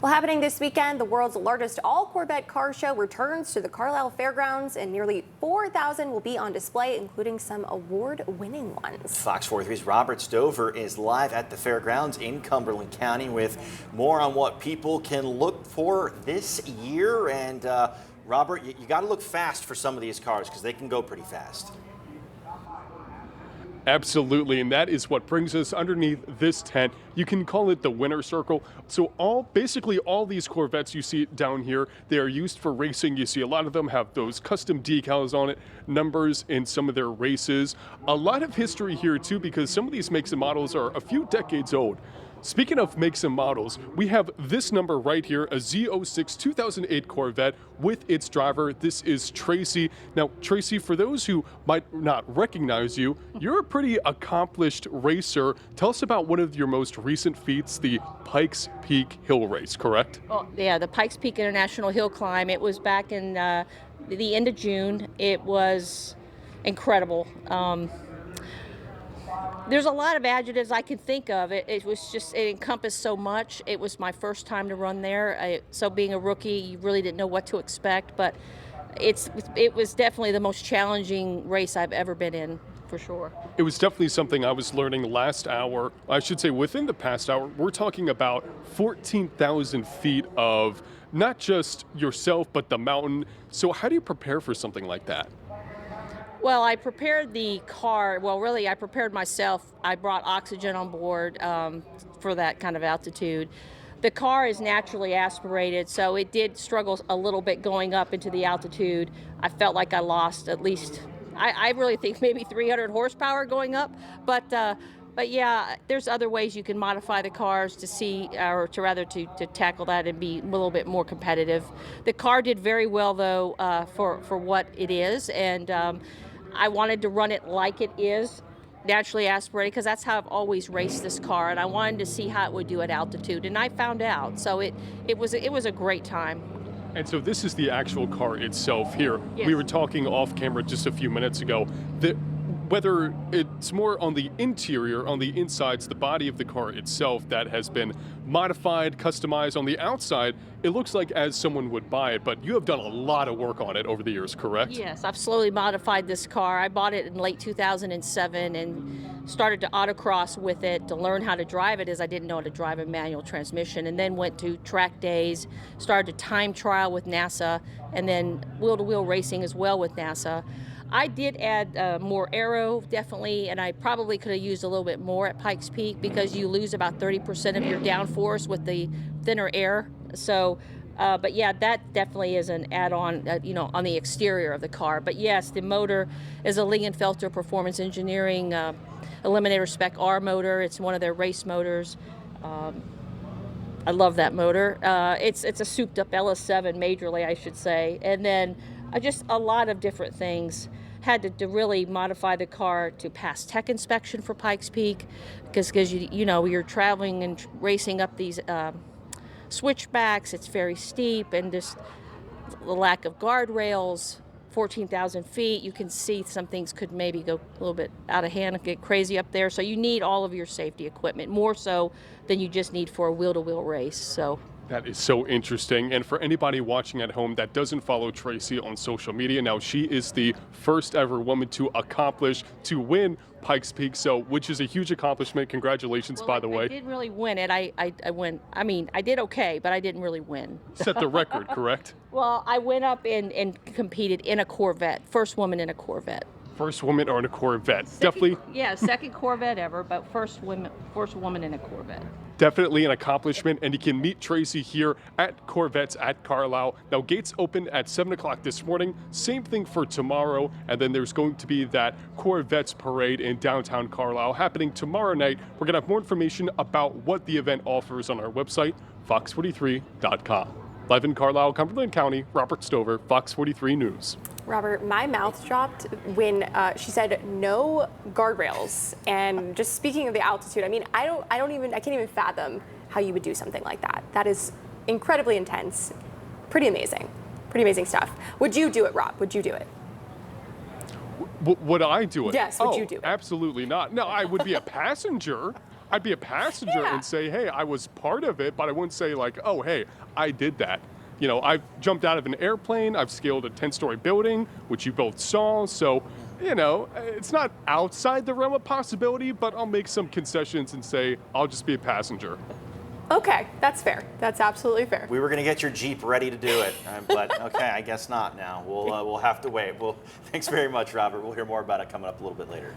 Well, happening this weekend, the world's largest all-Corvette car show returns to the Carlisle Fairgrounds, and nearly 4,000 will be on display, including some award-winning ones. Fox 43's Robert Stover is live at the fairgrounds in Cumberland County with more on what people can look for this year. And Robert, you got to look fast for some of these cars because they can go pretty fast. Absolutely, and that is what brings us underneath this tent. You can call it the winner circle. So basically all these Corvettes you see down here, they are used for racing. You see a lot of them have those custom decals on it, numbers in some of their races. A lot of history here too, because some of these makes and models are a few decades old. Speaking of makes and models, we have this number right here, a Z06 2008 Corvette with its driver. This is Tracy. Now, Tracy, for those who might not recognize you, you're a pretty accomplished racer. Tell us about one of your most recent feats, the Pikes Peak Hill Race, correct? Oh, yeah, the Pikes Peak International Hill Climb. It was back in the end of June. It was incredible. There's a lot of adjectives I can think of. It encompassed so much. It was my first time to run there. So being a rookie, you really didn't know what to expect, but it was definitely the most challenging race I've ever been in, for sure. It was definitely something I was learning last hour. I should say within the past hour, we're talking about 14,000 feet of not just yourself, but the mountain. So how do you prepare for something like that? Well, I prepared the car. Well, really, I prepared myself. I brought oxygen on board for that kind of altitude. The car is naturally aspirated, so it did struggle a little bit going up into the altitude. I felt like I lost at least, I really think maybe 300 horsepower going up. But yeah, there's other ways you can modify the cars to see, or to tackle that and be a little bit more competitive. The car did very well, though, for what it is, and I wanted to run it like it is, naturally aspirated, because that's how I've always raced this car, and I wanted to see how it would do at altitude, and I found out. So it was a great time. And so this is the actual car itself here. Yes. We were talking off camera just a few minutes ago that whether it's more on the interior, on the insides, the body of the car itself that has been modified, customized. On the outside, it looks like as someone would buy it, but you have done a lot of work on it over the years, correct? Yes, I've slowly modified this car. I bought it in late 2007 and started to autocross with it to learn how to drive it, as I didn't know how to drive a manual transmission, and then went to track days, started to time trial with NASA, and then wheel-to-wheel racing as well with NASA. I did add more aero, definitely, and I probably could have used a little bit more at Pikes Peak because you lose about 30% of your downforce with the thinner air. So, but yeah, that definitely is an add-on, on the exterior of the car. But yes, the motor is a Lingenfelter Performance Engineering Eliminator Spec R motor. It's one of their race motors. I love that motor. It's a souped-up LS7 majorly, I should say, and then just a lot of different things. Had to really modify the car to pass tech inspection for Pikes Peak because you're traveling and racing up these switchbacks. It's very steep, and just the lack of guardrails. 14,000 feet, you can see some things could maybe go a little bit out of hand and get crazy up there. So you need all of your safety equipment, more so than you just need for a wheel-to-wheel race. So. That is so interesting. And for anybody watching at home that doesn't follow Tracy on social media, now she is the first ever woman to win Pikes Peak, which is a huge accomplishment. Congratulations, by the way. I didn't really win it. I did okay, but I didn't really win. Set the record, correct? Well, I went up and competed in a Corvette. First woman in a Corvette. First woman on a Corvette. Definitely. Yeah, second Corvette ever, but first woman in a Corvette. Definitely an accomplishment, and you can meet Tracy here at Corvettes at Carlisle. Now, gates open at 7 o'clock this morning. Same thing for tomorrow, and then there's going to be that Corvettes parade in downtown Carlisle happening tomorrow night. We're going to have more information about what the event offers on our website, fox43.com. Live in Carlisle, Cumberland County, Robert Stover, Fox 43 News. Robert, my mouth dropped when she said no guardrails. And just speaking of the altitude, I mean, I can't even fathom how you would do something like that. That is incredibly intense. Pretty amazing stuff. Would you do it, Rob? Would you do it? Would I do it? Yes, would you do it? Absolutely not. No, I would be a passenger. I'd be a passenger Yeah. and say, hey, I was part of it, but I wouldn't say like, oh, hey, I did that. You know, I've jumped out of an airplane, I've scaled a 10-story building, which you both saw, so, you know, it's not outside the realm of possibility, but I'll make some concessions and say, I'll just be a passenger. Okay, that's fair. That's absolutely fair. We were going to get your Jeep ready to do it, but okay, I guess not now. We'll have to wait. Well, thanks very much, Robert. We'll hear more about it coming up a little bit later.